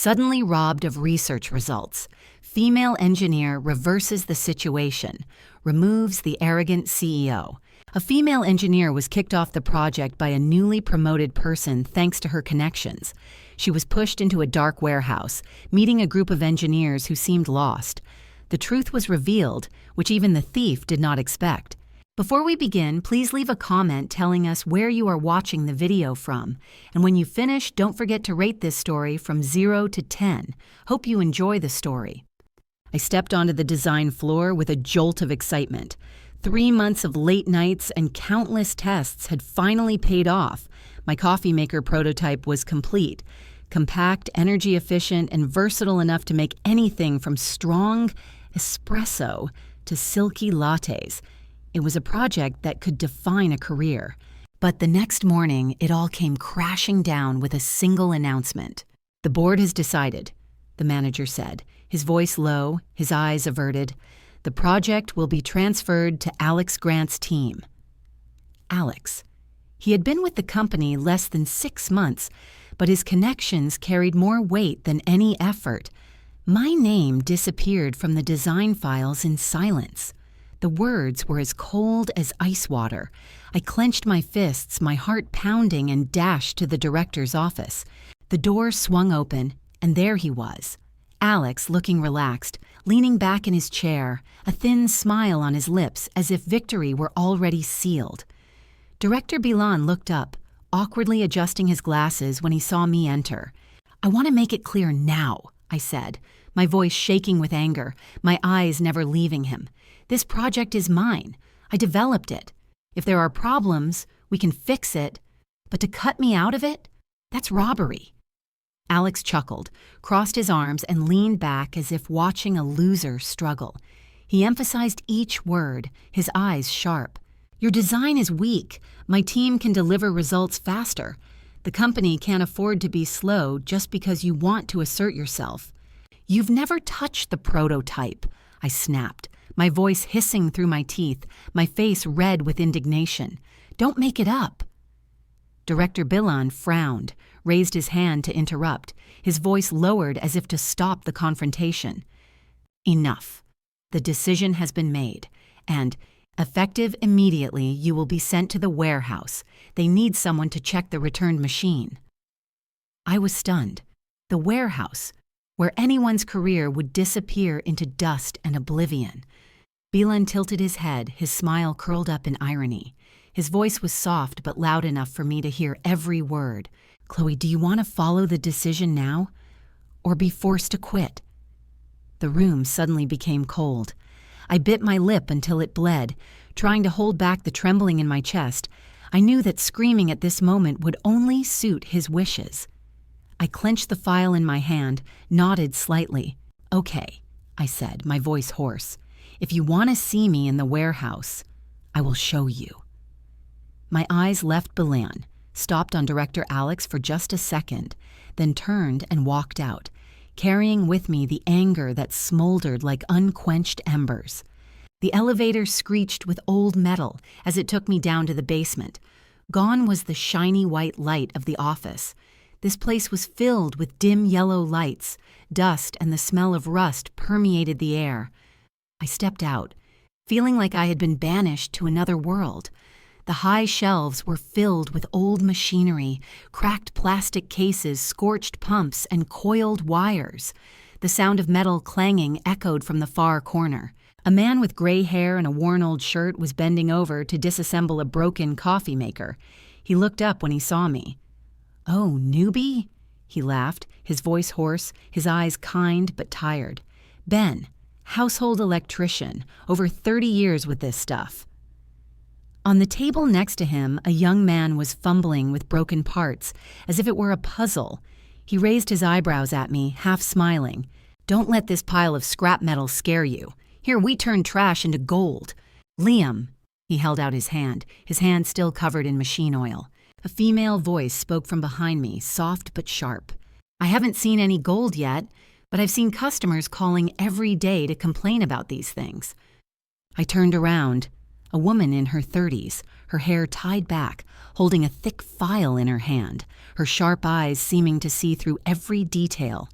Suddenly robbed of research results. Female engineer reverses the situation, removes the arrogant CEO. A female engineer was kicked off the project by a newly promoted person thanks to her connections. She was pushed into a dark warehouse, meeting a group of engineers who seemed lost. The truth was revealed, which even the thief did not expect. Before we begin, please leave a comment telling us where you are watching the video from. And when you finish, don't forget to rate this story from 0 to 10. Hope you enjoy the story. I stepped onto the design floor with a jolt of excitement. 3 months of late nights and countless tests had finally paid off. My coffee maker prototype was complete. Compact, energy efficient, and versatile enough to make anything from strong espresso to silky lattes. It was a project that could define a career. But the next morning, it all came crashing down with a single announcement. "The board has decided," the manager said, his voice low, his eyes averted. "The project will be transferred to Alex Grant's team." Alex. He had been with the company less than 6 months, but his connections carried more weight than any effort. My name disappeared from the design files in silence. The words were as cold as ice water. I clenched my fists, my heart pounding, and dashed to the director's office. The door swung open, and there he was. Alex, looking relaxed, leaning back in his chair, a thin smile on his lips as if victory were already sealed. Director Bilan looked up, awkwardly adjusting his glasses when he saw me enter. "I want to make it clear now," I said, my voice shaking with anger, my eyes never leaving him. "This project is mine. I developed it. If there are problems, we can fix it. But to cut me out of it? That's robbery." Alex chuckled, crossed his arms, and leaned back as if watching a loser struggle. He emphasized each word, his eyes sharp. "Your design is weak. My team can deliver results faster. The company can't afford to be slow just because you want to assert yourself." "You've never touched the prototype," I snapped, my voice hissing through my teeth, my face red with indignation. "Don't make it up." Director Bilan frowned, raised his hand to interrupt, his voice lowered as if to stop the confrontation. "Enough. The decision has been made, and effective immediately, you will be sent to the warehouse. They need someone to check the returned machine." I was stunned. The warehouse, where anyone's career would disappear into dust and oblivion. Bilan tilted his head, his smile curled up in irony. His voice was soft but loud enough for me to hear every word. "Chloe, do you want to follow the decision now? Or be forced to quit?" The room suddenly became cold. I bit my lip until it bled, trying to hold back the trembling in my chest. I knew that screaming at this moment would only suit his wishes. I clenched the file in my hand, nodded slightly. "Okay," I said, my voice hoarse. "If you want to see me in the warehouse, I will show you." My eyes left Bilan, stopped on Director Alex for just a second, then turned and walked out, carrying with me the anger that smoldered like unquenched embers. The elevator screeched with old metal as it took me down to the basement. Gone was the shiny white light of the office. This place was filled with dim yellow lights. Dust and the smell of rust permeated the air. I stepped out, feeling like I had been banished to another world. The high shelves were filled with old machinery, cracked plastic cases, scorched pumps, and coiled wires. The sound of metal clanging echoed from the far corner. A man with gray hair and a worn old shirt was bending over to disassemble a broken coffee maker. He looked up when he saw me. "Oh, newbie?" He laughed, his voice hoarse, his eyes kind but tired. "Ben, household electrician, over 30 years with this stuff." On the table next to him, a young man was fumbling with broken parts, as if it were a puzzle. He raised his eyebrows at me, half smiling. "Don't let this pile of scrap metal scare you. Here, we turn trash into gold." "Liam," he held out his hand still covered in machine oil. A female voice spoke from behind me, soft but sharp. "I haven't seen any gold yet, but I've seen customers calling every day to complain about these things." I turned around. A woman in her 30s, her hair tied back, holding a thick file in her hand, her sharp eyes seeming to see through every detail.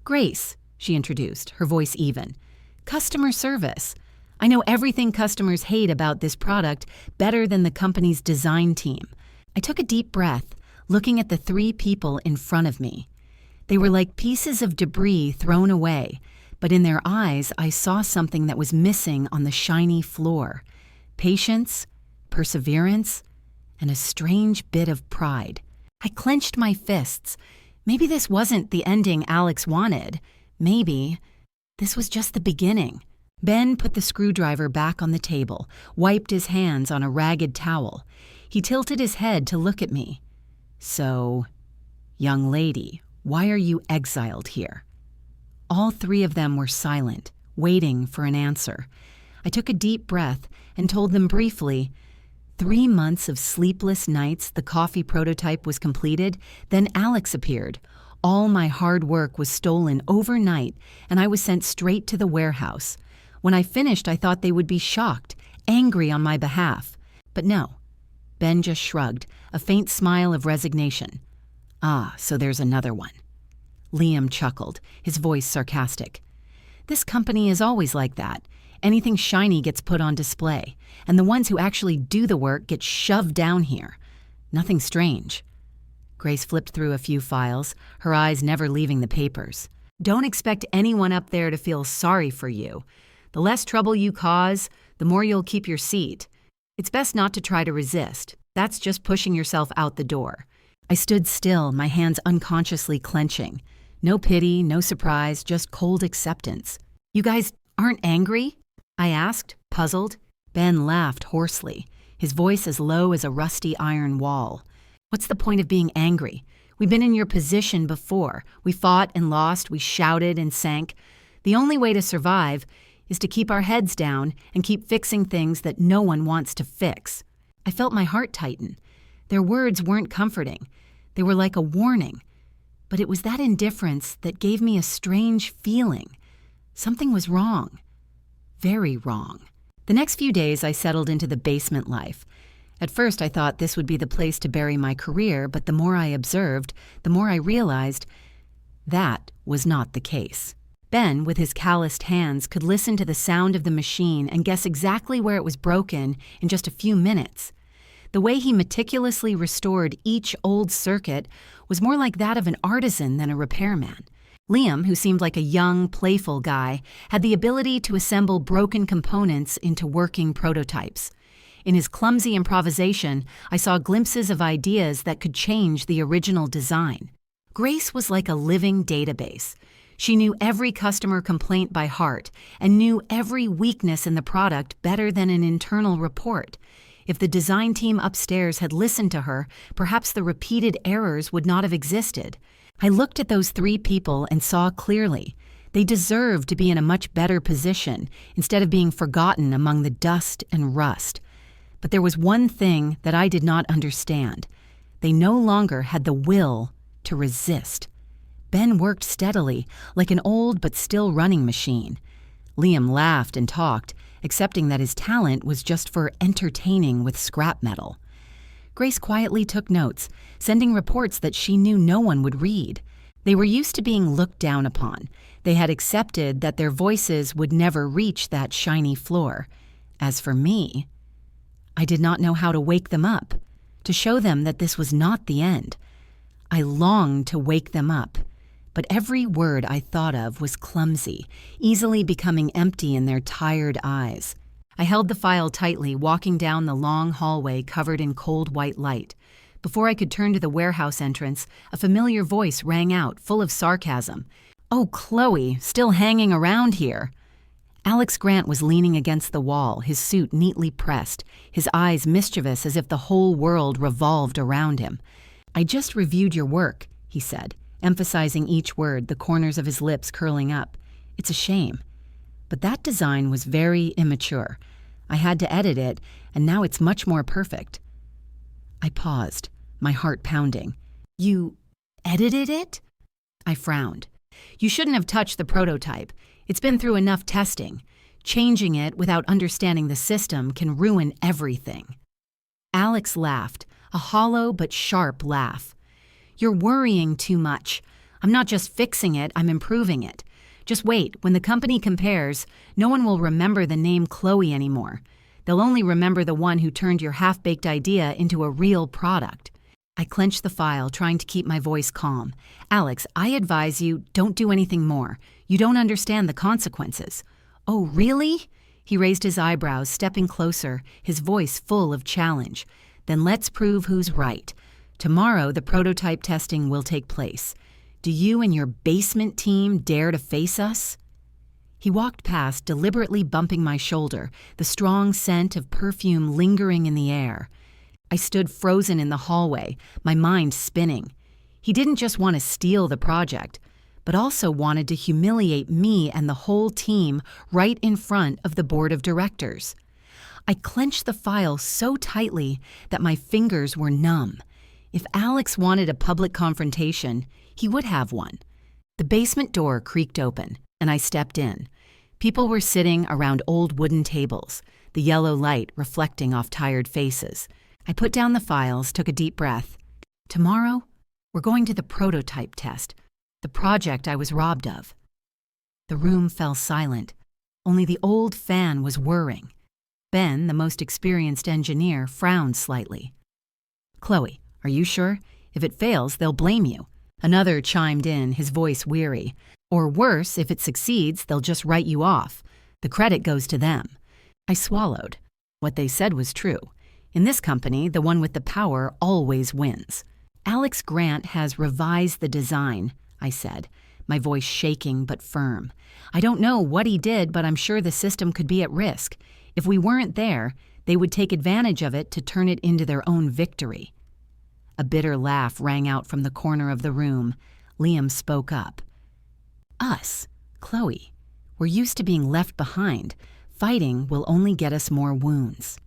Grace, she introduced, her voice even. Customer service. I know everything customers hate about this product better than the company's design team. I took a deep breath, looking at the three people in front of me. They were like pieces of debris thrown away, but in their eyes I saw something that was missing on the shiny floor. Patience, perseverance, and a strange bit of pride. I clenched my fists. Maybe this wasn't the ending Alex wanted. Maybe this was just the beginning. Ben put the screwdriver back on the table, wiped his hands on a ragged towel. He tilted his head to look at me. So, young lady, why are you exiled here? All three of them were silent, waiting for an answer. I took a deep breath and told them briefly, 3 months of sleepless nights, the coffee prototype was completed, then Alex appeared. All my hard work was stolen overnight, and I was sent straight to the warehouse. When I finished, I thought they would be shocked, angry on my behalf. But no. Ben just shrugged, a faint smile of resignation. Ah, so there's another one. Liam chuckled, his voice sarcastic. This company is always like that. Anything shiny gets put on display, and the ones who actually do the work get shoved down here. Nothing strange. Grace flipped through a few files, her eyes never leaving the papers. Don't expect anyone up there to feel sorry for you. The less trouble you cause, the more you'll keep your seat. It's best not to try to resist. That's just pushing yourself out the door. I stood still, my hands unconsciously clenching. No pity, no surprise, just cold acceptance. You guys aren't angry? I asked, puzzled. Ben laughed hoarsely, his voice as low as a rusty iron wall. What's the point of being angry? We've been in your position before. We fought and lost, we shouted and sank. The only way to survive is to keep our heads down and keep fixing things that no one wants to fix. I felt my heart tighten. Their words weren't comforting. They were like a warning. But it was that indifference that gave me a strange feeling. Something was wrong. Very wrong. The next few days I settled into the basement life. At first I thought this would be the place to bury my career, but the more I observed, the more I realized that was not the case. Ben, with his calloused hands, could listen to the sound of the machine and guess exactly where it was broken in just a few minutes. The way he meticulously restored each old circuit was more like that of an artisan than a repairman. Liam, who seemed like a young, playful guy, had the ability to assemble broken components into working prototypes. In his clumsy improvisation, I saw glimpses of ideas that could change the original design. Grace was like a living database. She knew every customer complaint by heart and knew every weakness in the product better than an internal report. If the design team upstairs had listened to her, perhaps the repeated errors would not have existed. I looked at those three people and saw clearly. They deserved to be in a much better position instead of being forgotten among the dust and rust. But there was one thing that I did not understand. They no longer had the will to resist. Ben worked steadily, like an old but still running machine. Liam laughed and talked, accepting that his talent was just for entertaining with scrap metal. Grace quietly took notes, sending reports that she knew no one would read. They were used to being looked down upon. They had accepted that their voices would never reach that shiny floor. As for me, I did not know how to wake them up, to show them that this was not the end. I longed to wake them up, but every word I thought of was clumsy, easily becoming empty in their tired eyes. I held the file tightly, walking down the long hallway covered in cold white light. Before I could turn to the warehouse entrance, a familiar voice rang out, full of sarcasm. "Oh, Chloe, still hanging around here." Alex Grant was leaning against the wall, his suit neatly pressed, his eyes mischievous as if the whole world revolved around him. "I just reviewed your work," he said, emphasizing each word, the corners of his lips curling up. "It's a shame. But that design was very immature. I had to edit it, and now it's much more perfect." I paused, my heart pounding. "You edited it?" I frowned. "You shouldn't have touched the prototype. It's been through enough testing. Changing it without understanding the system can ruin everything." Alex laughed, a hollow but sharp laugh. "You're worrying too much. I'm not just fixing it, I'm improving it. Just wait, when the company compares, no one will remember the name Chloe anymore. They'll only remember the one who turned your half-baked idea into a real product. I clenched the file, trying to keep my voice calm. Alex, I advise you, don't do anything more. You don't understand the consequences. Oh, really? He raised his eyebrows, stepping closer, his voice full of challenge. Then let's prove who's right. Tomorrow, the prototype testing will take place. Do you and your basement team dare to face us? He walked past, deliberately bumping my shoulder, the strong scent of perfume lingering in the air. I stood frozen in the hallway, my mind spinning. He didn't just want to steal the project, but also wanted to humiliate me and the whole team right in front of the board of directors. I clenched the file so tightly that my fingers were numb. If Alex wanted a public confrontation, he would have one. The basement door creaked open, and I stepped in. People were sitting around old wooden tables, the yellow light reflecting off tired faces. I put down the files, took a deep breath. Tomorrow, we're going to the prototype test, the project I was robbed of. The room fell silent. Only the old fan was whirring. Ben, the most experienced engineer, frowned slightly. Chloe, are you sure? If it fails, they'll blame you. Another chimed in, his voice weary. Or worse, if it succeeds, they'll just write you off. The credit goes to them. I swallowed. What they said was true. In this company, the one with the power always wins. Alex Grant has revised the design, I said, my voice shaking but firm. I don't know what he did, but I'm sure the system could be at risk. If we weren't there, they would take advantage of it to turn it into their own victory. A bitter laugh rang out from the corner of the room. Liam spoke up. Us, Chloe, we're used to being left behind. Fighting will only get us more wounds.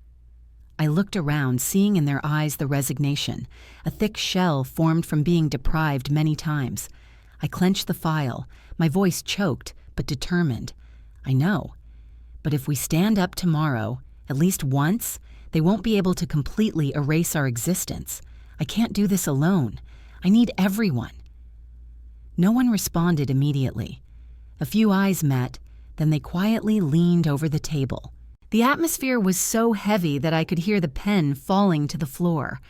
I looked around, seeing in their eyes the resignation, a thick shell formed from being deprived many times. I clenched the file, my voice choked, but determined. I know. But if we stand up tomorrow, at least once, they won't be able to completely erase our existence. I can't do this alone. I need everyone. No one responded immediately. A few eyes met, then they quietly leaned over the table. The atmosphere was so heavy that I could hear the pen falling to the floor.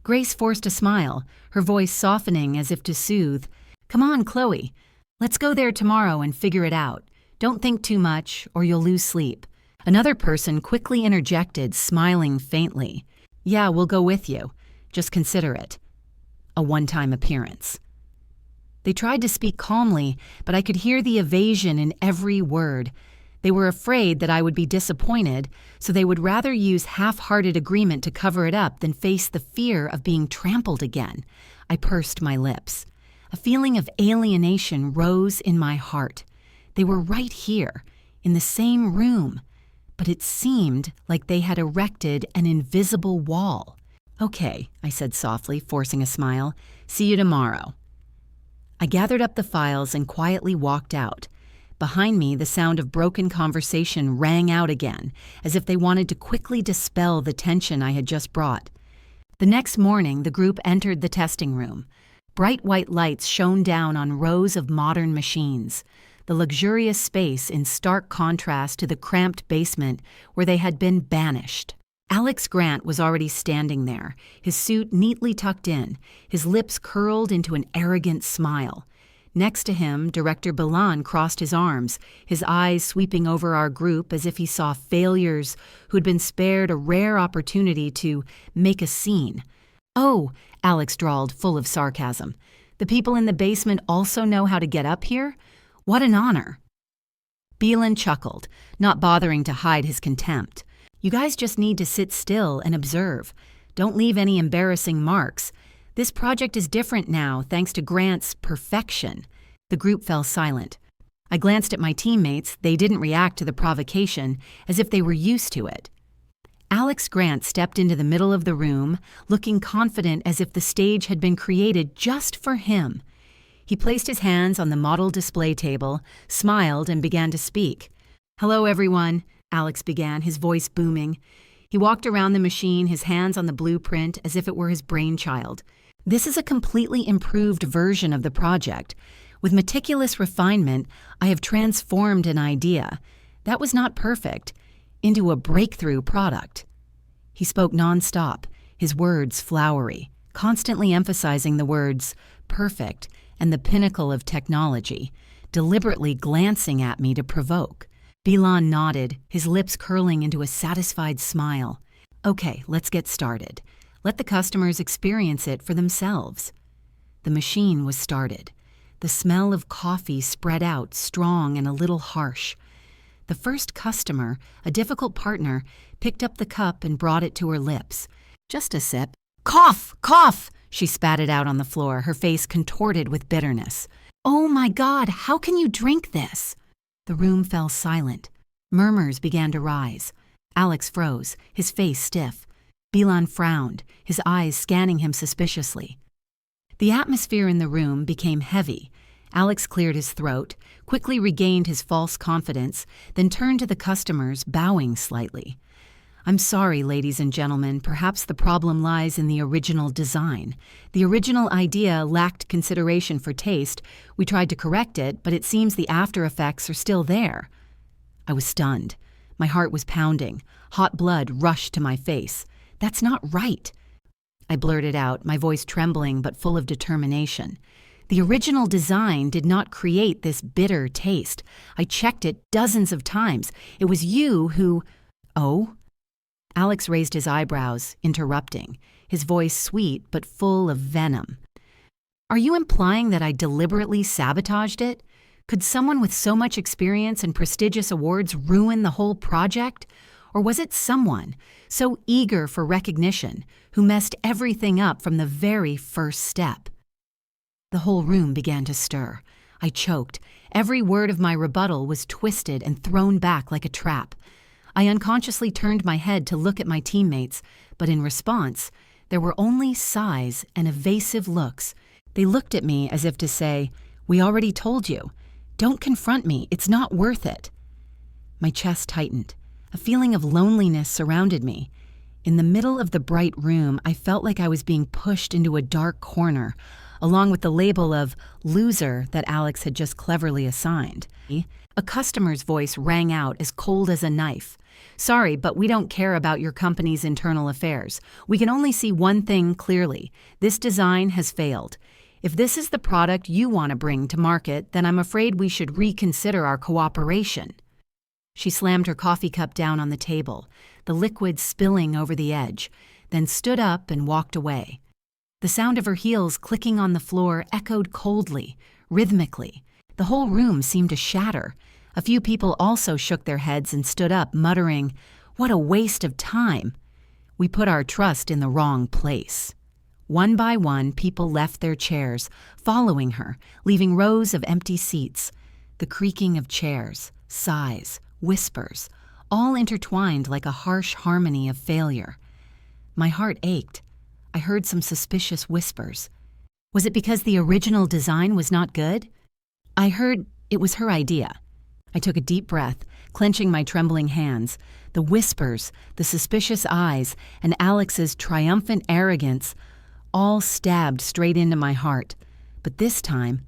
Grace forced a smile, her voice softening as if to soothe. Come on, Chloe. Let's go there tomorrow and figure it out. Don't think too much, or you'll lose sleep. Another person quickly interjected, smiling faintly. Yeah, we'll go with you. Just consider it a one-time appearance. They tried to speak calmly, but I could hear the evasion in every word. They were afraid that I would be disappointed, so they would rather use half-hearted agreement to cover it up than face the fear of being trampled again. I pursed my lips. A feeling of alienation rose in my heart. They were right here, in the same room, but it seemed like they had erected an invisible wall. Okay, I said softly, forcing a smile. See you tomorrow. I gathered up the files and quietly walked out. Behind me, the sound of broken conversation rang out again, as if they wanted to quickly dispel the tension I had just brought. The next morning, the group entered the testing room. Bright white lights shone down on rows of modern machines, the luxurious space in stark contrast to the cramped basement where they had been banished. Alex Grant was already standing there, his suit neatly tucked in, his lips curled into an arrogant smile. Next to him, Director Balan crossed his arms, his eyes sweeping over our group as if he saw failures who'd been spared a rare opportunity to make a scene. Oh, Alex drawled, full of sarcasm. The people in the basement also know how to get up here? What an honor. Beelan chuckled, not bothering to hide his contempt. You guys just need to sit still and observe. Don't leave any embarrassing marks. This project is different now, thanks to Grant's perfection. The group fell silent. I glanced at my teammates. They didn't react to the provocation, as if they were used to it. Alex Grant stepped into the middle of the room, looking confident as if the stage had been created just for him. He placed his hands on the model display table, smiled, and began to speak. Hello, everyone. Alex began, his voice booming. He walked around the machine, his hands on the blueprint as if it were his brainchild. This is a completely improved version of the project. With meticulous refinement, I have transformed an idea that was not perfect into a breakthrough product. He spoke nonstop, his words flowery, constantly emphasizing the words perfect and the pinnacle of technology, deliberately glancing at me to provoke. Bilan nodded, his lips curling into a satisfied smile. Okay, let's get started. Let the customers experience it for themselves. The machine was started. The smell of coffee spread out, strong and a little harsh. The first customer, a difficult partner, picked up the cup and brought it to her lips. Just a sip. Cough! Cough! She spat it out on the floor, her face contorted with bitterness. Oh my God, how can you drink this? The room fell silent. Murmurs began to rise. Alex froze, his face stiff. Bilan frowned, his eyes scanning him suspiciously. The atmosphere in the room became heavy. Alex cleared his throat, quickly regained his false confidence, then turned to the customers, bowing slightly. I'm sorry, ladies and gentlemen, perhaps the problem lies in the original design. The original idea lacked consideration for taste. We tried to correct it, but it seems the after effects are still there. I was stunned. My heart was pounding. Hot blood rushed to my face. That's not right. I blurted out, my voice trembling but full of determination. The original design did not create this bitter taste. I checked it dozens of times. It was you who... Oh? Alex raised his eyebrows, interrupting, his voice sweet but full of venom. Are you implying that I deliberately sabotaged it? Could someone with so much experience and prestigious awards ruin the whole project? Or was it someone so eager for recognition who messed everything up from the very first step? The whole room began to stir. I choked. Every word of my rebuttal was twisted and thrown back like a trap. I unconsciously turned my head to look at my teammates, but in response, there were only sighs and evasive looks. They looked at me as if to say, "We already told you. Don't confront me. It's not worth it." My chest tightened. A feeling of loneliness surrounded me. In the middle of the bright room, I felt like I was being pushed into a dark corner, along with the label of loser that Alex had just cleverly assigned. A customer's voice rang out as cold as a knife. Sorry, but we don't care about your company's internal affairs. We can only see one thing clearly. This design has failed. If this is the product you want to bring to market, then I'm afraid we should reconsider our cooperation. She slammed her coffee cup down on the table, the liquid spilling over the edge, then stood up and walked away. The sound of her heels clicking on the floor echoed coldly, rhythmically. The whole room seemed to shatter. A few people also shook their heads and stood up, muttering, "What a waste of time." We put our trust in the wrong place. One by one, people left their chairs, following her, leaving rows of empty seats. The creaking of chairs, sighs, whispers, all intertwined like a harsh harmony of failure. My heart ached. I heard some suspicious whispers. Was it because the original design was not good? I heard it was her idea. I took a deep breath, clenching my trembling hands. The whispers, the suspicious eyes, and Alex's triumphant arrogance all stabbed straight into my heart. But this time,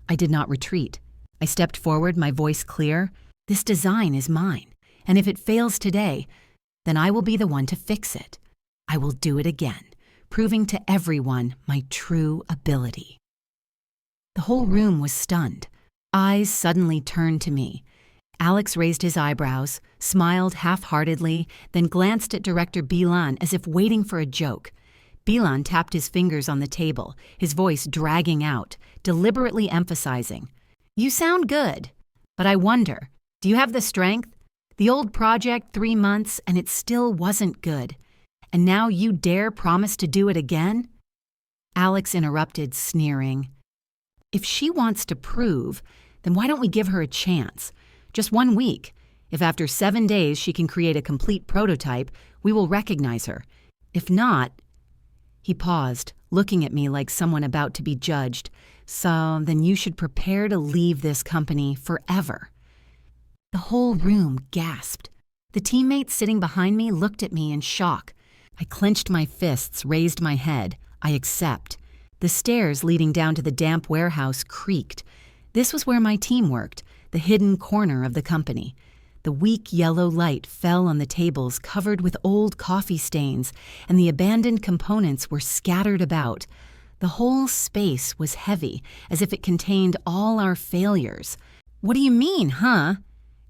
I did not retreat. I stepped forward, my voice clear. This design is mine, and if it fails today, then I will be the one to fix it. I will do it again, proving to everyone my true ability. The whole room was stunned. Eyes suddenly turned to me. Alex raised his eyebrows, smiled half-heartedly, then glanced at Director Bilan as if waiting for a joke. Bilan tapped his fingers on the table, his voice dragging out, deliberately emphasizing, "You sound good, but I wonder, do you have the strength? The old project, 3 months, and it still wasn't good. And now you dare promise to do it again?" Alex interrupted, sneering. "If she wants to prove, then why don't we give her a chance? Just 1 week. If after 7 days she can create a complete prototype, we will recognize her. If not..." He paused, looking at me like someone about to be judged. "So then you should prepare to leave this company forever." The whole room gasped. The teammates sitting behind me looked at me in shock. I clenched my fists, raised my head. I accept. The stairs leading down to the damp warehouse creaked. This was where my team worked, the hidden corner of the company. The weak yellow light fell on the tables covered with old coffee stains, and the abandoned components were scattered about. The whole space was heavy, as if it contained all our failures. "What do you mean, huh?"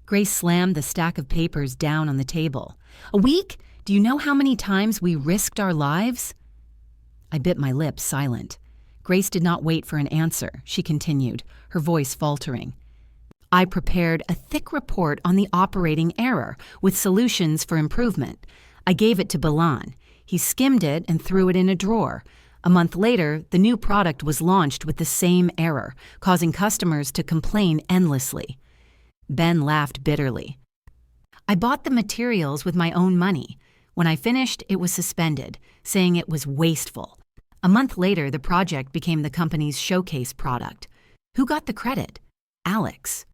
Grace slammed the stack of papers down on the table. "A week? Do you know how many times we risked our lives?" I bit my lip, silent. Grace did not wait for an answer. She continued, her voice faltering. "I prepared a thick report on the operating error with solutions for improvement. I gave it to Balan. He skimmed it and threw it in a drawer. A month later, the new product was launched with the same error, causing customers to complain endlessly." Ben laughed bitterly. "I bought the materials with my own money. When I finished, it was suspended, saying it was wasteful. A month later, the project became the company's showcase product. Who got the credit? Alex."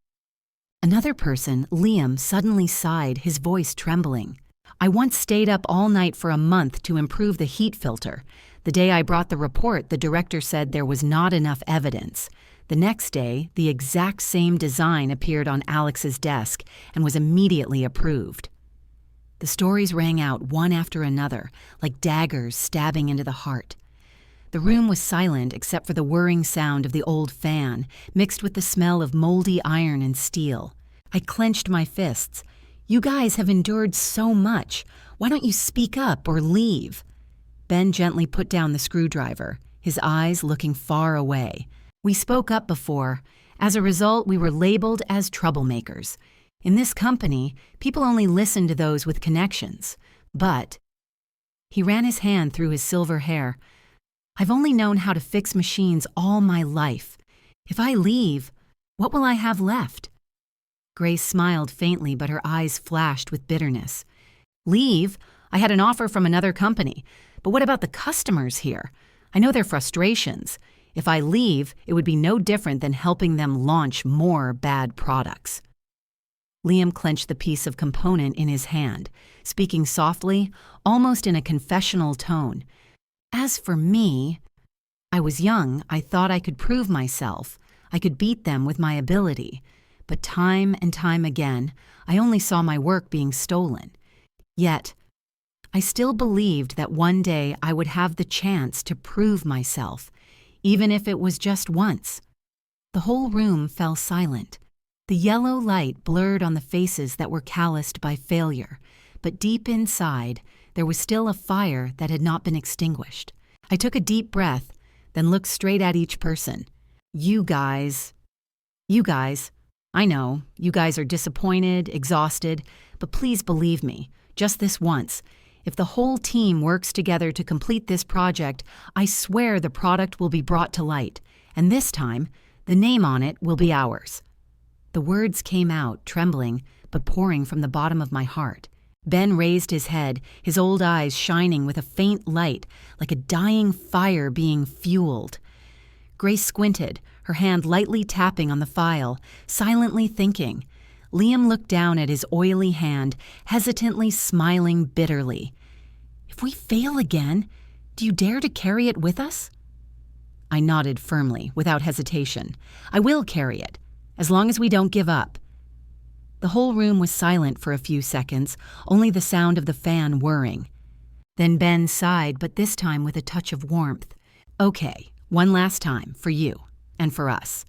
Another person, Liam, suddenly sighed, his voice trembling. "I once stayed up all night for a month to improve the heat filter. The day I brought the report, the director said there was not enough evidence. The next day, the exact same design appeared on Alex's desk and was immediately approved." The stories rang out one after another, like daggers stabbing into the heart. The room was silent except for the whirring sound of the old fan, mixed with the smell of moldy iron and steel. I clenched my fists. "You guys have endured so much. Why don't you speak up or leave?" Ben gently put down the screwdriver, his eyes looking far away. "We spoke up before. As a result, we were labeled as troublemakers. In this company, people only listen to those with connections. But—" He ran his hand through his silver hair. "I've only known how to fix machines all my life. If I leave, what will I have left?" Grace smiled faintly, but her eyes flashed with bitterness. "Leave? I had an offer from another company. But what about the customers here? I know their frustrations. If I leave, it would be no different than helping them launch more bad products." Liam clenched the piece of component in his hand, speaking softly, almost in a confessional tone. "As for me, I was young. I thought I could prove myself. I could beat them with my ability. But time and time again, I only saw my work being stolen. Yet, I still believed that one day I would have the chance to prove myself, even if it was just once." The whole room fell silent. The yellow light blurred on the faces that were calloused by failure, but deep inside, there was still a fire that had not been extinguished. I took a deep breath, then looked straight at each person. You guys, I know, you guys are disappointed, exhausted, but please believe me, just this once. If the whole team works together to complete this project, I swear the product will be brought to light, and this time, the name on it will be ours." The words came out, trembling, but pouring from the bottom of my heart. Ben raised his head, his old eyes shining with a faint light, like a dying fire being fueled. Grace squinted, her hand lightly tapping on the file, silently thinking. Liam looked down at his oily hand, hesitantly smiling bitterly. "If we fail again, do you dare to carry it with us?" I nodded firmly, without hesitation. "I will carry it, as long as we don't give up." The whole room was silent for a few seconds, only the sound of the fan whirring. Then Ben sighed, but this time with a touch of warmth. "Okay, one last time, for you, and for us."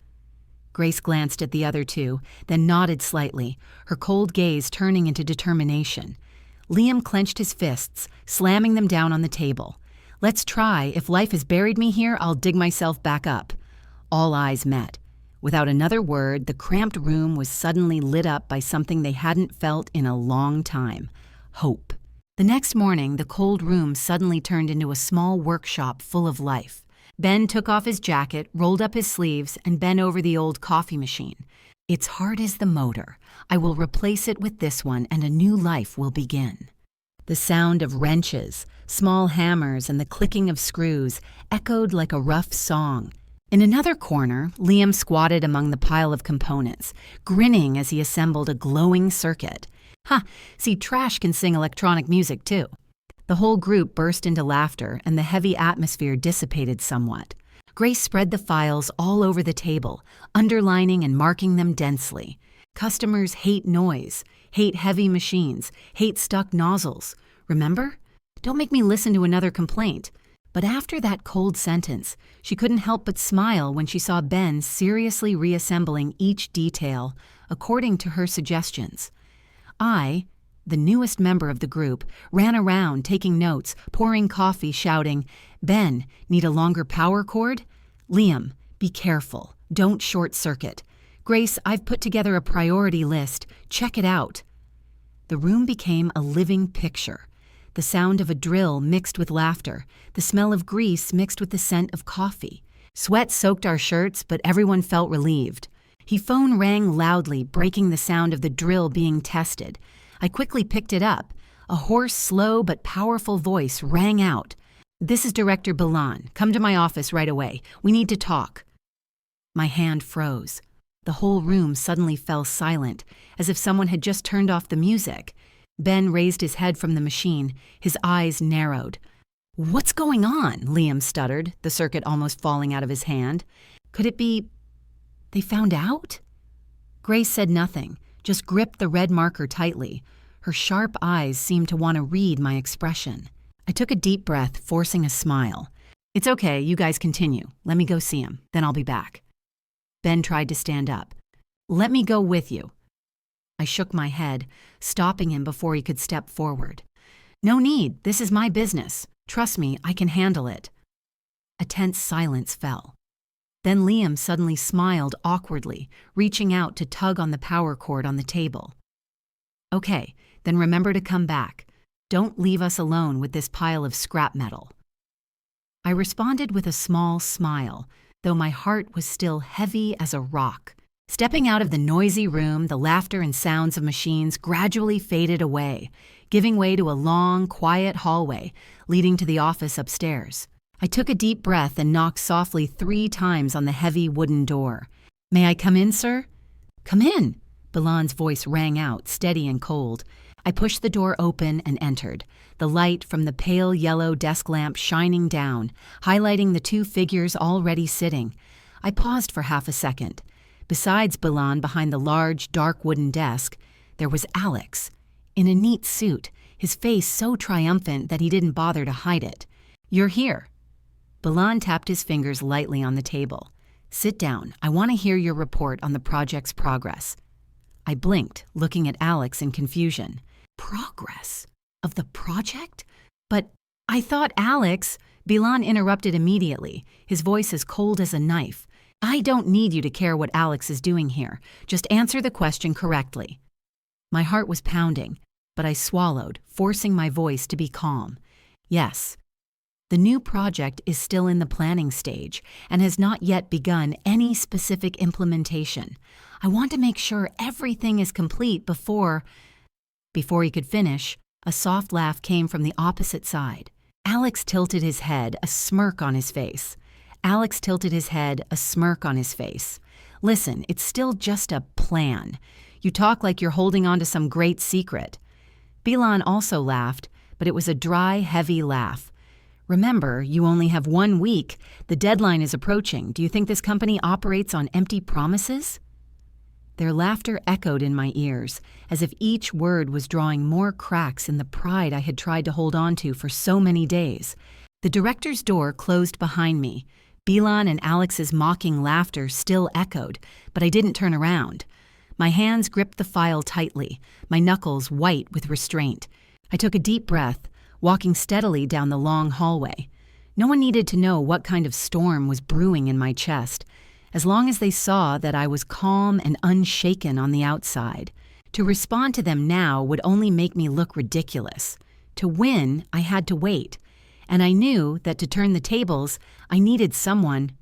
Grace glanced at the other two, then nodded slightly, her cold gaze turning into determination. Liam clenched his fists, slamming them down on the table. "Let's try. If life has buried me here, I'll dig myself back up." All eyes met. Without another word, the cramped room was suddenly lit up by something they hadn't felt in a long time: hope. The next morning, the cold room suddenly turned into a small workshop full of life. Ben took off his jacket, rolled up his sleeves, and bent over the old coffee machine. "Its heart is the motor. I will replace it with this one, and a new life will begin." The sound of wrenches, small hammers, and the clicking of screws echoed like a rough song. In another corner, Liam squatted among the pile of components, grinning as he assembled a glowing circuit. See, trash can sing electronic music too. The whole group burst into laughter, and the heavy atmosphere dissipated somewhat. Grace spread the files all over the table, underlining and marking them densely. Customers hate noise, hate heavy machines, hate stuck nozzles. Remember? Don't make me listen to another complaint. But after that cold sentence, she couldn't help but smile when she saw Ben seriously reassembling each detail according to her suggestions. I, the newest member of the group, ran around taking notes, pouring coffee, shouting, "Ben, need a longer power cord? Liam, be careful. Don't short circuit. Grace, I've put together a priority list. Check it out." The room became a living picture. The sound of a drill mixed with laughter, the smell of grease mixed with the scent of coffee. Sweat soaked our shirts, but everyone felt relieved. His phone rang loudly, breaking the sound of the drill being tested. I quickly picked it up. A hoarse, slow, but powerful voice rang out. "This is Director Bilan. Come to my office right away. We need to talk." My hand froze. The whole room suddenly fell silent, as if someone had just turned off the music. Ben raised his head from the machine. His eyes narrowed. "What's going on?" Liam stuttered, the circuit almost falling out of his hand. "Could it be they found out?" Grace said nothing, just gripped the red marker tightly. Her sharp eyes seemed to want to read my expression. I took a deep breath, forcing a smile. "It's okay, you guys continue. Let me go see him, then I'll be back." Ben tried to stand up. "Let me go with you." I shook my head, stopping him before he could step forward. "No need, this is my business. Trust me, I can handle it." A tense silence fell. Then Liam suddenly smiled awkwardly, reaching out to tug on the power cord on the table. "Okay, then remember to come back. Don't leave us alone with this pile of scrap metal." I responded with a small smile, though my heart was still heavy as a rock. Stepping out of the noisy room, the laughter and sounds of machines gradually faded away, giving way to a long, quiet hallway leading to the office upstairs. I took a deep breath and knocked softly 3 times on the heavy wooden door. "May I come in, sir?" "Come in," Bilan's voice rang out, steady and cold. I pushed the door open and entered, the light from the pale yellow desk lamp shining down, highlighting the 2 figures already sitting. I paused for half a second. Besides Bilan behind the large, dark wooden desk, there was Alex, in a neat suit, his face so triumphant that he didn't bother to hide it. "You're here." Bilan tapped his fingers lightly on the table. "Sit down. I want to hear your report on the project's progress." I blinked, looking at Alex in confusion. Progress? Of the project? "But I thought Alex—" Bilan interrupted immediately, his voice as cold as a knife. "I don't need you to care what Alex is doing here. Just answer the question correctly." My heart was pounding, but I swallowed, forcing my voice to be calm. "Yes. The new project is still in the planning stage and has not yet begun any specific implementation. I want to make sure everything is complete before—" Before he could finish, a soft laugh came from the opposite side. Alex tilted his head, a smirk on his face. "Listen, it's still just a plan. You talk like you're holding on to some great secret." Bilan also laughed, but it was a dry, heavy laugh. "Remember, you only have 1 week. The deadline is approaching. Do you think this company operates on empty promises?" Their laughter echoed in my ears, as if each word was drawing more cracks in the pride I had tried to hold on to for so many days. The director's door closed behind me. Bilan and Alex's mocking laughter still echoed, but I didn't turn around. My hands gripped the file tightly, my knuckles white with restraint. I took a deep breath, walking steadily down the long hallway. No one needed to know what kind of storm was brewing in my chest, as long as they saw that I was calm and unshaken on the outside. To respond to them now would only make me look ridiculous. To win, I had to wait, and I knew that to turn the tables, I needed someone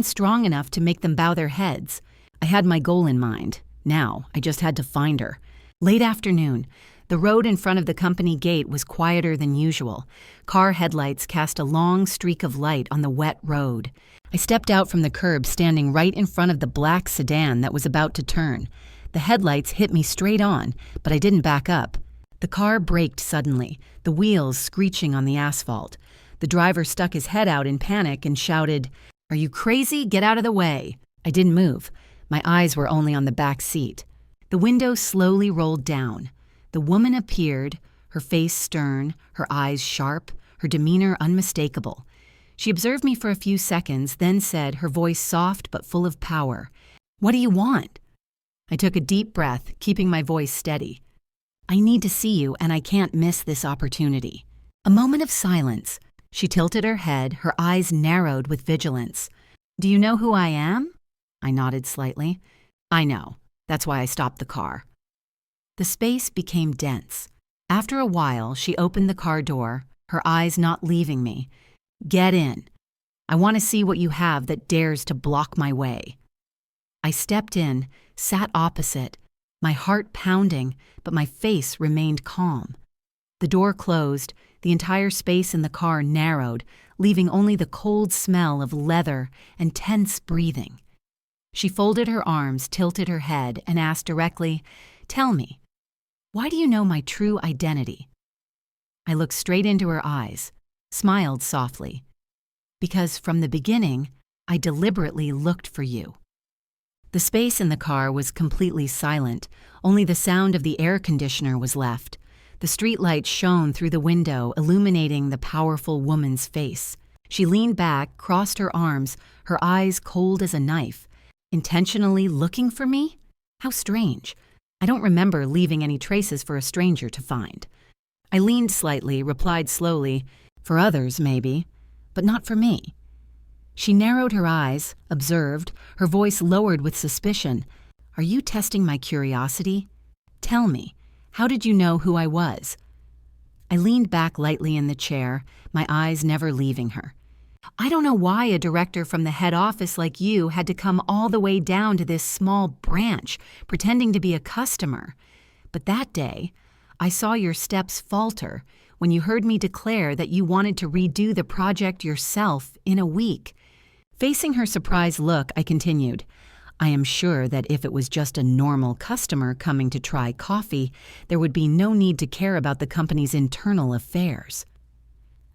strong enough to make them bow their heads. I had my goal in mind. Now, I just had to find her. Late afternoon. The road in front of the company gate was quieter than usual. Car headlights cast a long streak of light on the wet road. I stepped out from the curb, standing right in front of the black sedan that was about to turn. The headlights hit me straight on, but I didn't back up. The car braked suddenly, the wheels screeching on the asphalt. The driver stuck his head out in panic and shouted, "Are you crazy? Get out of the way." I didn't move. My eyes were only on the back seat. The window slowly rolled down. The woman appeared, her face stern, her eyes sharp, her demeanor unmistakable. She observed me for a few seconds, then said, her voice soft but full of power, "What do you want?" I took a deep breath, keeping my voice steady. "I need to see you, and I can't miss this opportunity." A moment of silence. She tilted her head, her eyes narrowed with vigilance. "Do you know who I am?" I nodded slightly. "I know. That's why I stopped the car." The space became dense. After a while, she opened the car door, her eyes not leaving me. "Get in. I want to see what you have that dares to block my way." I stepped in, sat opposite, my heart pounding, but my face remained calm. The door closed, the entire space in the car narrowed, leaving only the cold smell of leather and tense breathing. She folded her arms, tilted her head, and asked directly, "Tell me, why do you know my true identity?" I looked straight into her eyes, smiled softly. "Because from the beginning, I deliberately looked for you." The space in the car was completely silent. Only the sound of the air conditioner was left. The streetlight shone through the window, illuminating the powerful woman's face. She leaned back, crossed her arms, her eyes cold as a knife. Intentionally looking for me? How strange. I don't remember leaving any traces for a stranger to find. I leaned slightly, replied slowly, "For others, maybe, but not for me." She narrowed her eyes, observed, her voice lowered with suspicion. "Are you testing my curiosity? Tell me, how did you know who I was?" I leaned back lightly in the chair, my eyes never leaving her. "I don't know why a director from the head office like you had to come all the way down to this small branch, pretending to be a customer. But that day, I saw your steps falter when you heard me declare that you wanted to redo the project yourself in a week." Facing her surprised look, I continued, "I am sure that if it was just a normal customer coming to try coffee, there would be no need to care about the company's internal affairs."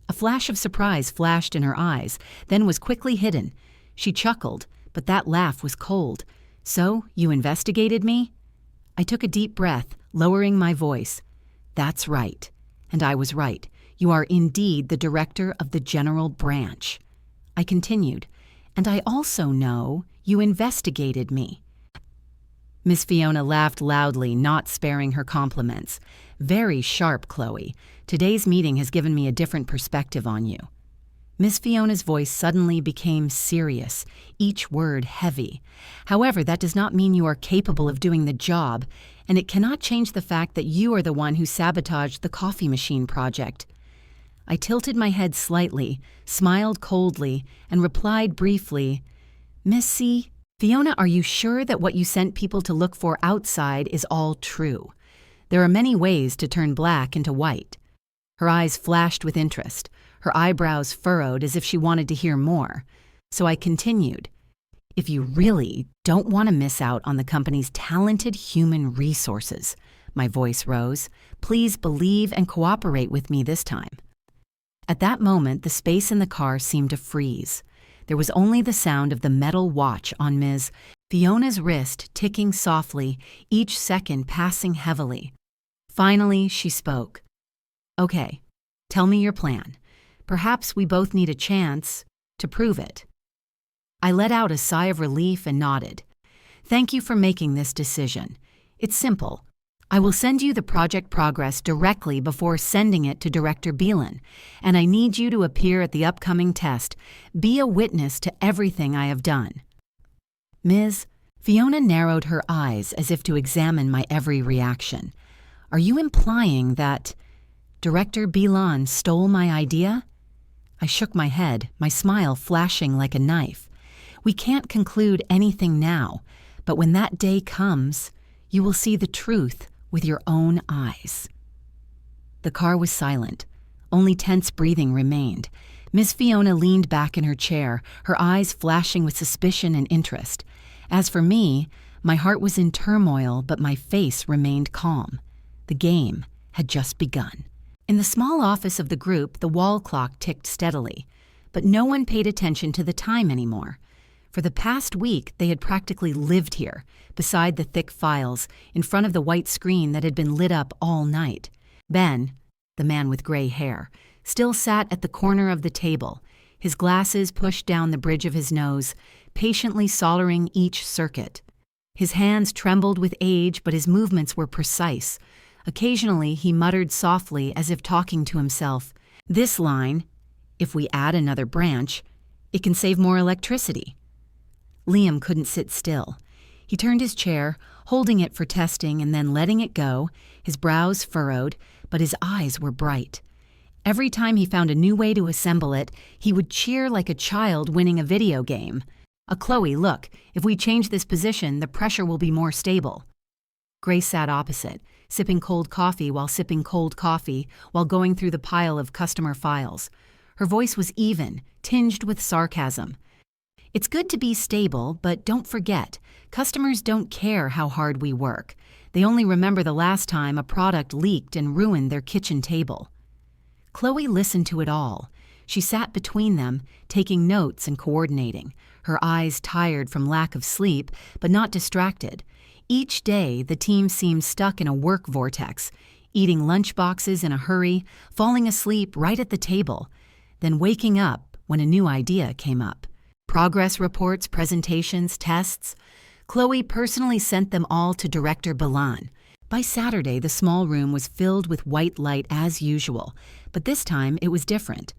A flash of surprise flashed in her eyes, then was quickly hidden. She chuckled, but that laugh was cold. "So, you investigated me?" I took a deep breath, lowering my voice. "That's right. And I was right. You are indeed the director of the general branch." I continued, "And I also know you investigated me." Miss Fiona laughed loudly, not sparing her compliments. "Very sharp, Chloe. Today's meeting has given me a different perspective on you." Miss Fiona's voice suddenly became serious, each word heavy. "However, that does not mean you are capable of doing the job, and it cannot change the fact that you are the one who sabotaged the coffee machine project." I tilted my head slightly, smiled coldly, and replied briefly, "Missy, Fiona, are you sure that what you sent people to look for outside is all true? There are many ways to turn black into white." Her eyes flashed with interest, her eyebrows furrowed as if she wanted to hear more. So I continued, "If you really don't want to miss out on the company's talented human resources," my voice rose, "please believe and cooperate with me this time." At that moment, the space in the car seemed to freeze. There was only the sound of the metal watch on Ms. Fiona's wrist ticking softly, each second passing heavily. Finally, she spoke. "Okay, tell me your plan. Perhaps we both need a chance to prove it." I let out a sigh of relief and nodded. "Thank you for making this decision. It's simple. I will send you the project progress directly before sending it to Director Beelan, and I need you to appear at the upcoming test. Be a witness to everything I have done." "Ms." Fiona narrowed her eyes as if to examine my every reaction. "Are you implying that Director Beelan stole my idea?" I shook my head, my smile flashing like a knife. "We can't conclude anything now, but when that day comes, you will see the truth with your own eyes." The car was silent. Only tense breathing remained. Miss Fiona leaned back in her chair, her eyes flashing with suspicion and interest. As for me, my heart was in turmoil, but my face remained calm. The game had just begun. In the small office of the group, the wall clock ticked steadily. but no one paid attention to the time anymore. For the past week, they had practically lived here, beside the thick files, in front of the white screen that had been lit up all night. Ben, the man with gray hair, still sat at the corner of the table, his glasses pushed down the bridge of his nose, patiently soldering each circuit. His hands trembled with age, but his movements were precise. Occasionally, he muttered softly as if talking to himself. This line, if we add another branch, it can save more electricity. Liam couldn't sit still. He turned his chair, holding it for testing and then letting it go, his brows furrowed, but his eyes were bright. Every time he found a new way to assemble it, he would cheer like a child winning a video game. Chloe, look, if we change this position, the pressure will be more stable. Grace sat opposite, sipping cold coffee while going through the pile of customer files. Her voice was even, tinged with sarcasm. It's good to be stable, but don't forget, customers don't care how hard we work. They only remember the last time a product leaked and ruined their kitchen table. Chloe listened to it all. She sat between them, taking notes and coordinating, her eyes tired from lack of sleep, but not distracted. Each day, the team seemed stuck in a work vortex, eating lunchboxes in a hurry, falling asleep right at the table, then waking up when a new idea came up. Progress reports, presentations, tests. Chloe personally sent them all to Director Balan. By Saturday, the small room was filled with white light as usual, but this time it was different.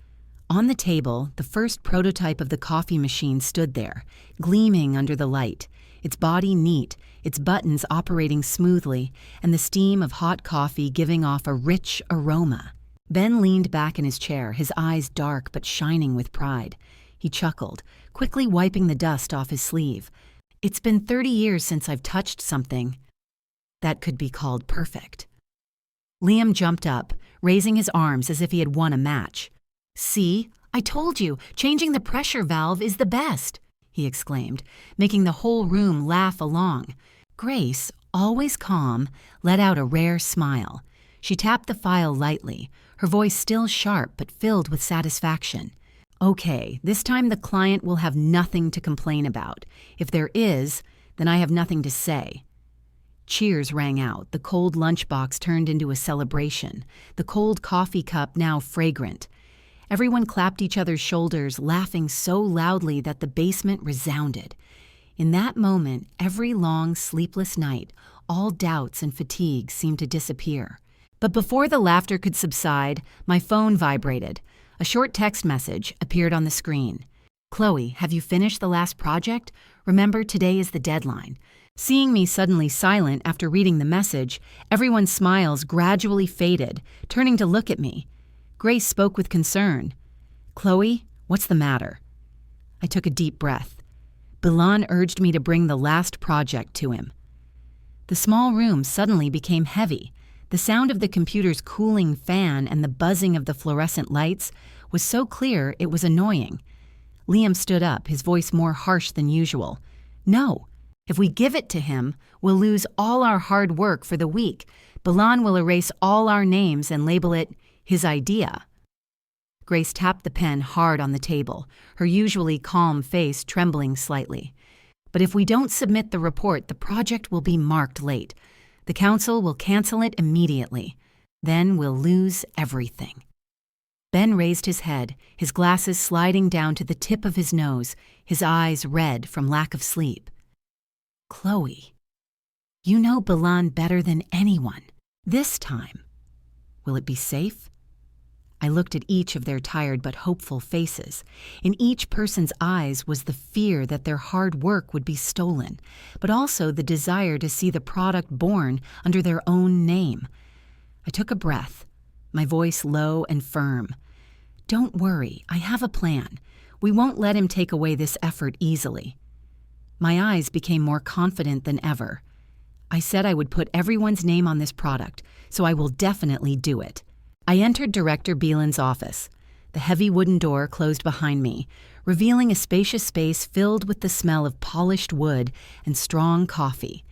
On the table, the first prototype of the coffee machine stood there, gleaming under the light, its body neat, its buttons operating smoothly, and the steam of hot coffee giving off a rich aroma. Ben leaned back in his chair, his eyes dark but shining with pride. He chuckled, quickly wiping the dust off his sleeve. It's been 30 years since I've touched something that could be called perfect. Liam jumped up, raising his arms as if he had won a match. See, I told you, changing the pressure valve is the best, he exclaimed, making the whole room laugh along. Grace, always calm, let out a rare smile. She tapped the file lightly, her voice still sharp but filled with satisfaction. Okay, this time the client will have nothing to complain about. If there is, then I have nothing to say. Cheers rang out. The cold lunchbox turned into a celebration, the cold coffee cup now fragrant. Everyone clapped each other's shoulders, laughing so loudly that the basement resounded. In that moment, every long, sleepless night, all doubts and fatigue seemed to disappear. But before the laughter could subside, my phone vibrated. A short text message appeared on the screen. Chloe, have you finished the last project? Remember, today is the deadline. Seeing me suddenly silent after reading the message, everyone's smiles gradually faded, turning to look at me. Grace spoke with concern. Chloe, what's the matter? I took a deep breath. Bilan urged me to bring the last project to him. The small room suddenly became heavy. The sound of the computer's cooling fan and the buzzing of the fluorescent lights was so clear it was annoying. Liam stood up, his voice more harsh than usual. No, if we give it to him, we'll lose all our hard work for the week. Bilan will erase all our names and label it his idea. Grace tapped the pen hard on the table, her usually calm face trembling slightly. But if we don't submit the report, the project will be marked late. The council will cancel it immediately. Then we'll lose everything. Ben raised his head, his glasses sliding down to the tip of his nose, his eyes red from lack of sleep. Chloe, you know Bilan better than anyone. This time, will it be safe? I looked at each of their tired but hopeful faces. In each person's eyes was the fear that their hard work would be stolen, but also the desire to see the product born under their own name. I took a breath, my voice low and firm. Don't worry, I have a plan. We won't let him take away this effort easily. My eyes became more confident than ever. I said I would put everyone's name on this product, so I will definitely do it. I entered Director Beelan's office. The heavy wooden door closed behind me, revealing a spacious space filled with the smell of polished wood and strong coffee.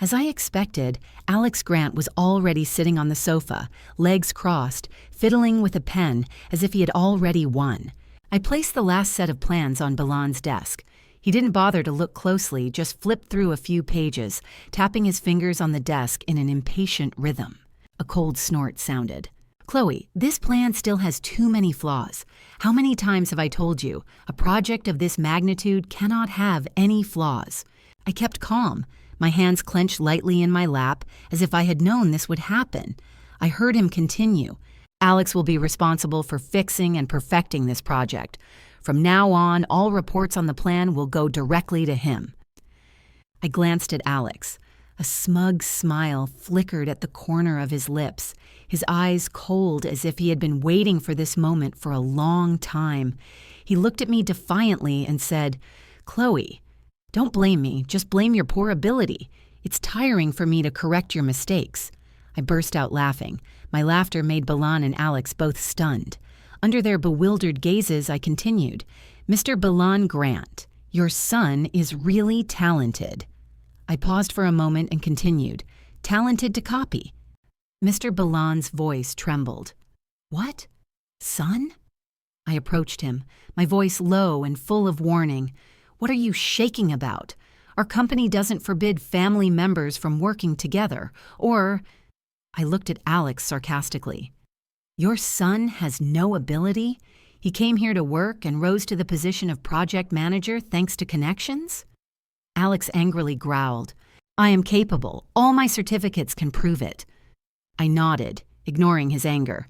As I expected, Alex Grant was already sitting on the sofa, legs crossed, fiddling with a pen as if he had already won. I placed the last set of plans on Balan's desk. He didn't bother to look closely, just flipped through a few pages, tapping his fingers on the desk in an impatient rhythm. A cold snort sounded. Chloe, this plan still has too many flaws. How many times have I told you, a project of this magnitude cannot have any flaws? I kept calm, my hands clenched lightly in my lap, as if I had known this would happen. I heard him continue. Alex will be responsible for fixing and perfecting this project. From now on, all reports on the plan will go directly to him. I glanced at Alex. A smug smile flickered at the corner of his lips, his eyes cold as if he had been waiting for this moment for a long time. He looked at me defiantly and said, "Chloe, don't blame me, just blame your poor ability. It's tiring for me to correct your mistakes." I burst out laughing. My laughter made Balan and Alex both stunned. Under their bewildered gazes, I continued, "Mr. Balan Grant, your son is really talented." I paused for a moment and continued, "Talented to copy." Mr. Balan's voice trembled. "What? Son?" I approached him, my voice low and full of warning. "What are you shaking about? Our company doesn't forbid family members from working together, or—" I looked at Alex sarcastically. "Your son has no ability? He came here to work and rose to the position of project manager thanks to connections?" Alex angrily growled, "I am capable. All my certificates can prove it." I nodded, ignoring his anger.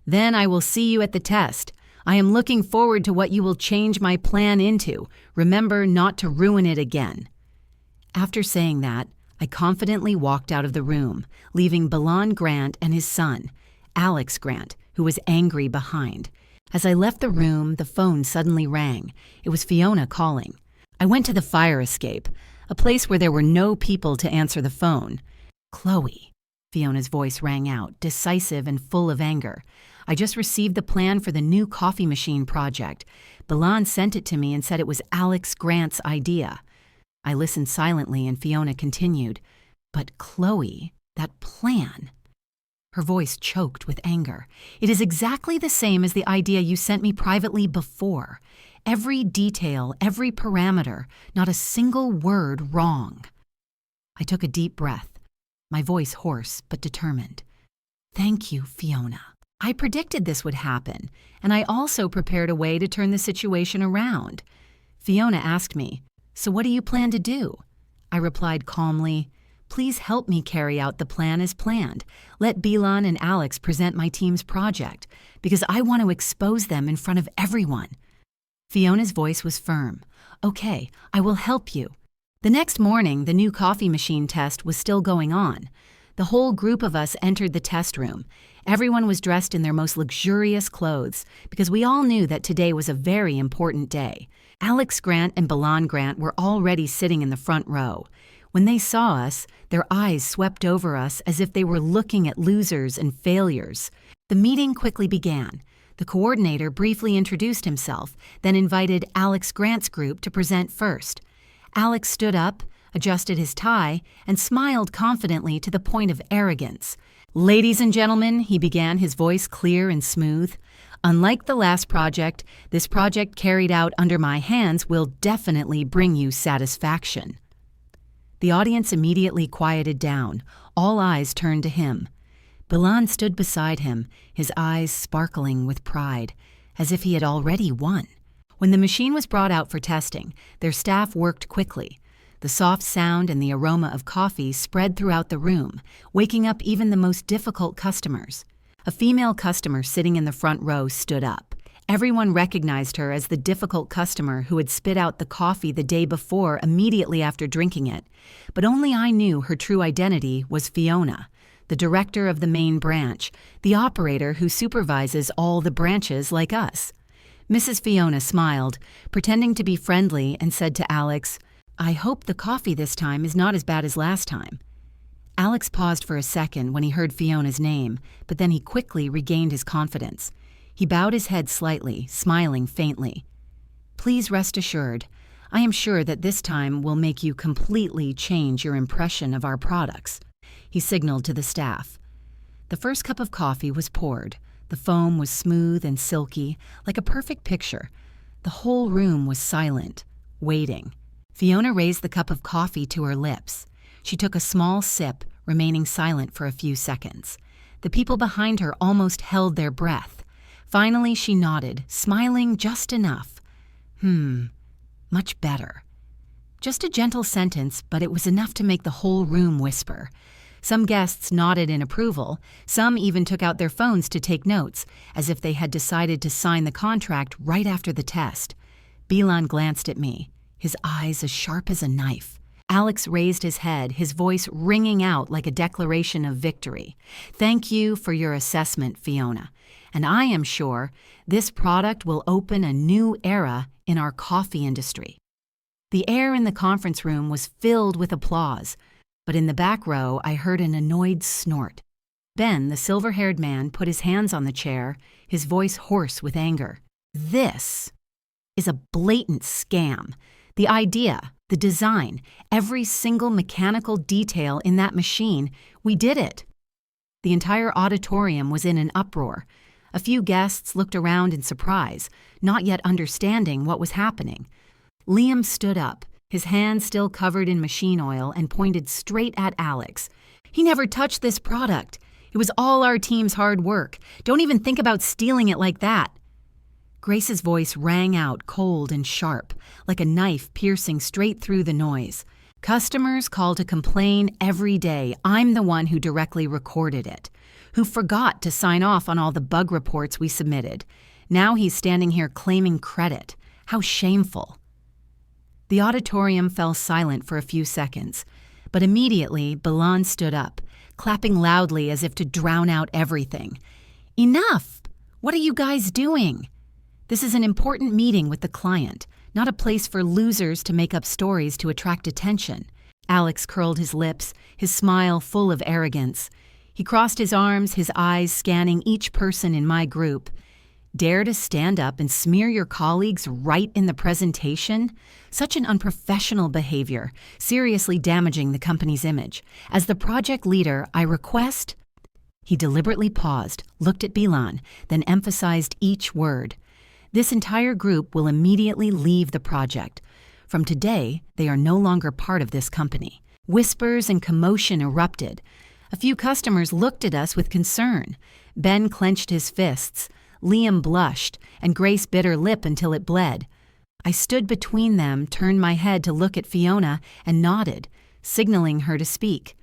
"Then I will see you at the test. I am looking forward to what you will change my plan into. Remember not to ruin it again." After saying that, I confidently walked out of the room, leaving Balan Grant and his son, Alex Grant, who was angry behind. As I left the room, the phone suddenly rang. It was Fiona calling. I went to the fire escape, a place where there were no people to answer the phone. "Chloe," Fiona's voice rang out, decisive and full of anger. "I just received the plan for the new coffee machine project. Balan sent it to me and said it was Alex Grant's idea." I listened silently and Fiona continued, "But Chloe, that plan—" Her voice choked with anger. "It is exactly the same as the idea you sent me privately before. Every detail, every parameter, not a single word wrong." I took a deep breath, my voice hoarse but determined. "Thank you, Fiona. I predicted this would happen, and I also prepared a way to turn the situation around." Fiona asked me, "So what do you plan to do?" I replied calmly, "Please help me carry out the plan as planned. Let Balan and Alex present my team's project, because I want to expose them in front of everyone." Fiona's voice was firm. "Okay, I will help you." The next morning, the new coffee machine test was still going on. The whole group of us entered the test room. Everyone was dressed in their most luxurious clothes, because we all knew that today was a very important day. Alex Grant and Balan Grant were already sitting in the front row. When they saw us, their eyes swept over us as if they were looking at losers and failures. The meeting quickly began. The coordinator briefly introduced himself, then invited Alex Grant's group to present first. Alex stood up, adjusted his tie, and smiled confidently to the point of arrogance. "Ladies and gentlemen," he began, his voice clear and smooth, "unlike the last project, this project carried out under my hands will definitely bring you satisfaction." The audience immediately quieted down. All eyes turned to him. Balan stood beside him, his eyes sparkling with pride, as if he had already won. When the machine was brought out for testing, their staff worked quickly. The soft sound and the aroma of coffee spread throughout the room, waking up even the most difficult customers. A female customer sitting in the front row stood up. Everyone recognized her as the difficult customer who had spit out the coffee the day before immediately after drinking it. But only I knew her true identity was Fiona, the director of the main branch, the operator who supervises all the branches like us. Mrs. Fiona smiled, pretending to be friendly, and said to Alex, "I hope the coffee this time is not as bad as last time." Alex paused for a second when he heard Fiona's name, but then he quickly regained his confidence. He bowed his head slightly, smiling faintly. "Please rest assured, I am sure that this time will make you completely change your impression of our products." He signaled to the staff. The first cup of coffee was poured. The foam was smooth and silky, like a perfect picture. The whole room was silent, waiting. Fiona raised the cup of coffee to her lips. She took a small sip, remaining silent for a few seconds. The people behind her almost held their breath. Finally, she nodded, smiling just enough. Much better. Just a gentle sentence, but it was enough to make the whole room whisper. Some guests nodded in approval. Some even took out their phones to take notes, as if they had decided to sign the contract right after the test. Bilan glanced at me, his eyes as sharp as a knife. Alex raised his head, his voice ringing out like a declaration of victory. "Thank you for your assessment, Fiona. And I am sure this product will open a new era in our coffee industry." The air in the conference room was filled with applause, but in the back row I heard an annoyed snort. Ben, the silver-haired man, put his hands on the chair, his voice hoarse with anger. "This is a blatant scam. The idea, the design, every single mechanical detail in that machine, we did it." The entire auditorium was in an uproar. A few guests looked around in surprise, not yet understanding what was happening. Liam stood up, his hands still covered in machine oil, and pointed straight at Alex. "He never touched this product. It was all our team's hard work. Don't even think about stealing it like that." Grace's voice rang out cold and sharp, like a knife piercing straight through the noise. "Customers call to complain every day. I'm the one who directly recorded it, who forgot to sign off on all the bug reports we submitted. Now he's standing here claiming credit. How shameful." The auditorium fell silent for a few seconds, but immediately Bilan stood up, clapping loudly as if to drown out everything. "Enough! What are you guys doing? This is an important meeting with the client, not a place for losers to make up stories to attract attention." Alex curled his lips, his smile full of arrogance. He crossed his arms, his eyes scanning each person in my group. "Dare to stand up and smear your colleagues right in the presentation? Such an unprofessional behavior, seriously damaging the company's image. As the project leader, I request—" He deliberately paused, looked at Bilan, then emphasized each word. "This entire group will immediately leave the project. From today, they are no longer part of this company." Whispers and commotion erupted. A few customers looked at us with concern. Ben clenched his fists. Liam blushed, and Grace bit her lip until it bled. I stood between them, turned my head to look at Fiona, and nodded, signaling her to speak.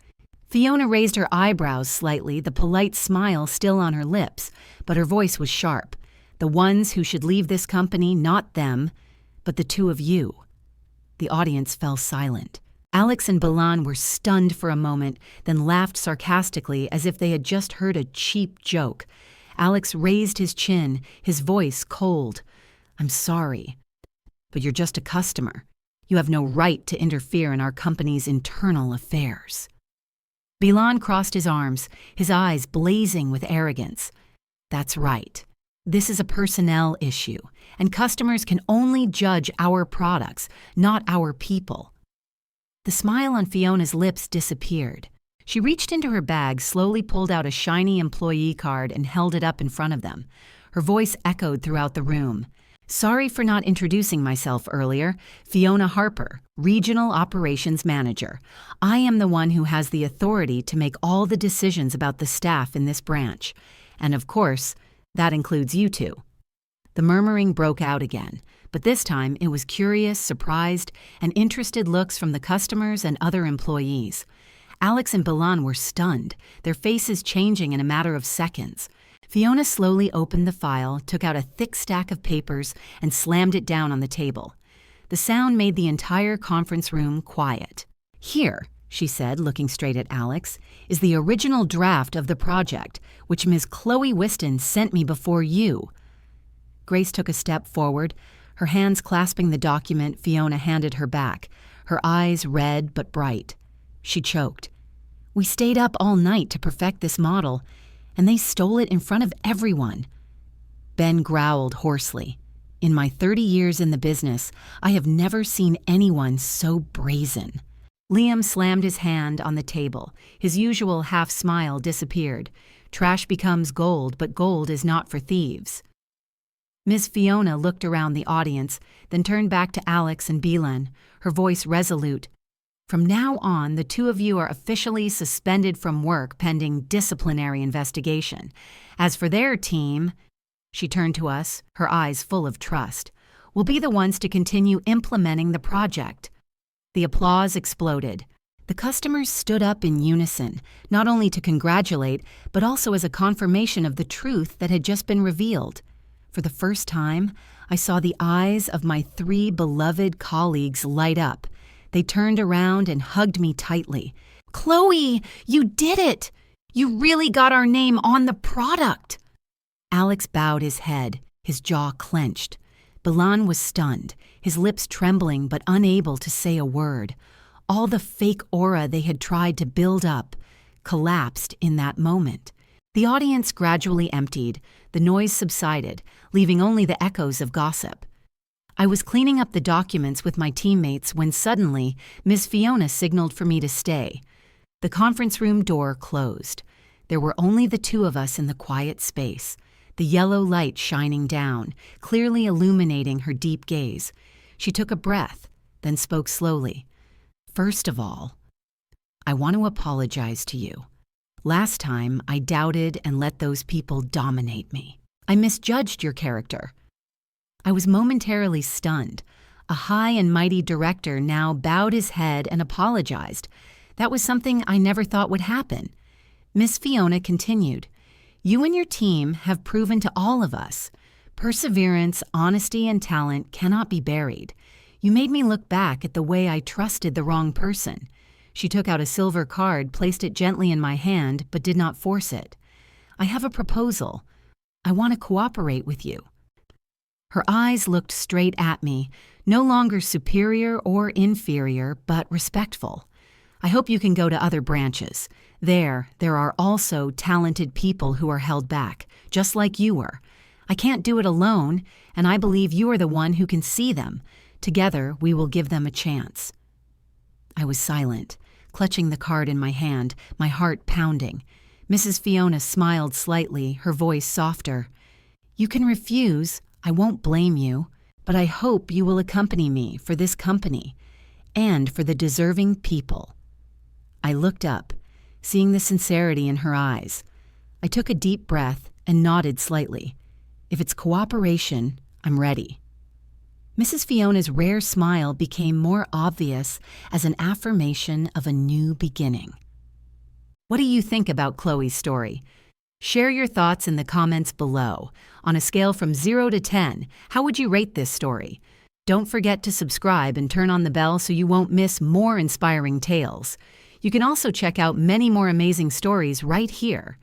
Fiona raised her eyebrows slightly, the polite smile still on her lips, but her voice was sharp. "The ones who should leave this company, not them, but the two of you." The audience fell silent. Alex and Bilan were stunned for a moment, then laughed sarcastically as if they had just heard a cheap joke. Alex raised his chin, his voice cold. "I'm sorry, but you're just a customer. You have no right to interfere in our company's internal affairs." Bilan crossed his arms, his eyes blazing with arrogance. "That's right. This is a personnel issue, and customers can only judge our products, not our people." The smile on Fiona's lips disappeared. She reached into her bag, slowly pulled out a shiny employee card and held it up in front of them. Her voice echoed throughout the room. "Sorry for not introducing myself earlier. Fiona Harper, Regional Operations Manager. I am the one who has the authority to make all the decisions about the staff in this branch. And of course, that includes you two." The murmuring broke out again, but this time it was curious, surprised, and interested looks from the customers and other employees. Alex and Bilan were stunned, their faces changing in a matter of seconds. Fiona slowly opened the file, took out a thick stack of papers, and slammed it down on the table. The sound made the entire conference room quiet. "Here," she said, looking straight at Alex, "is the original draft of the project, which Ms. Chloe Whiston sent me before you." Grace took a step forward, her hands clasping the document Fiona handed her back, her eyes red but bright. She choked. "We stayed up all night to perfect this model, and they stole it in front of everyone." Ben growled hoarsely. "In my 30 years in the business, I have never seen anyone so brazen." Liam slammed his hand on the table. His usual half-smile disappeared. Trash becomes gold, but gold is not for thieves. Ms. Fiona looked around the audience, then turned back to Alex and Beelan, her voice resolute. From now on, the two of you are officially suspended from work pending disciplinary investigation. As for their team, she turned to us, her eyes full of trust, we'll be the ones to continue implementing the project. The applause exploded. The customers stood up in unison, not only to congratulate, but also as a confirmation of the truth that had just been revealed. For the first time, I saw the eyes of my three beloved colleagues light up. They turned around and hugged me tightly. "Chloe, you did it! You really got our name on the product!" Alex bowed his head, his jaw clenched. Beelan was stunned, his lips trembling but unable to say a word. All the fake aura they had tried to build up collapsed in that moment. The audience gradually emptied, the noise subsided, leaving only the echoes of gossip. I was cleaning up the documents with my teammates when suddenly Ms. Fiona signaled for me to stay. The conference room door closed. There were only the two of us in the quiet space, the yellow light shining down, clearly illuminating her deep gaze. She took a breath, then spoke slowly. "First of all, I want to apologize to you. Last time, I doubted and let those people dominate me. I misjudged your character." I was momentarily stunned. A high and mighty director now bowed his head and apologized. That was something I never thought would happen. Miss Fiona continued, "You and your team have proven to all of us, perseverance, honesty, and talent cannot be buried. You made me look back at the way I trusted the wrong person." She took out a silver card, placed it gently in my hand, but did not force it. "I have a proposal. I want to cooperate with you." Her eyes looked straight at me, no longer superior or inferior, but respectful. "I hope you can go to other branches. There are also talented people who are held back, just like you were. I can't do it alone, and I believe you are the one who can see them. Together, we will give them a chance." I was silent, clutching the card in my hand, my heart pounding. Mrs. Fiona smiled slightly, her voice softer. "You can refuse. I won't blame you, but I hope you will accompany me for this company and for the deserving people." I looked up, seeing the sincerity in her eyes. I took a deep breath and nodded slightly. If it's cooperation, I'm ready. Mrs. Fiona's rare smile became more obvious as an affirmation of a new beginning. What do you think about Chloe's story? Share your thoughts in the comments below. On a scale from 0 to 10, how would you rate this story? Don't forget to subscribe and turn on the bell so you won't miss more inspiring tales. You can also check out many more amazing stories right here.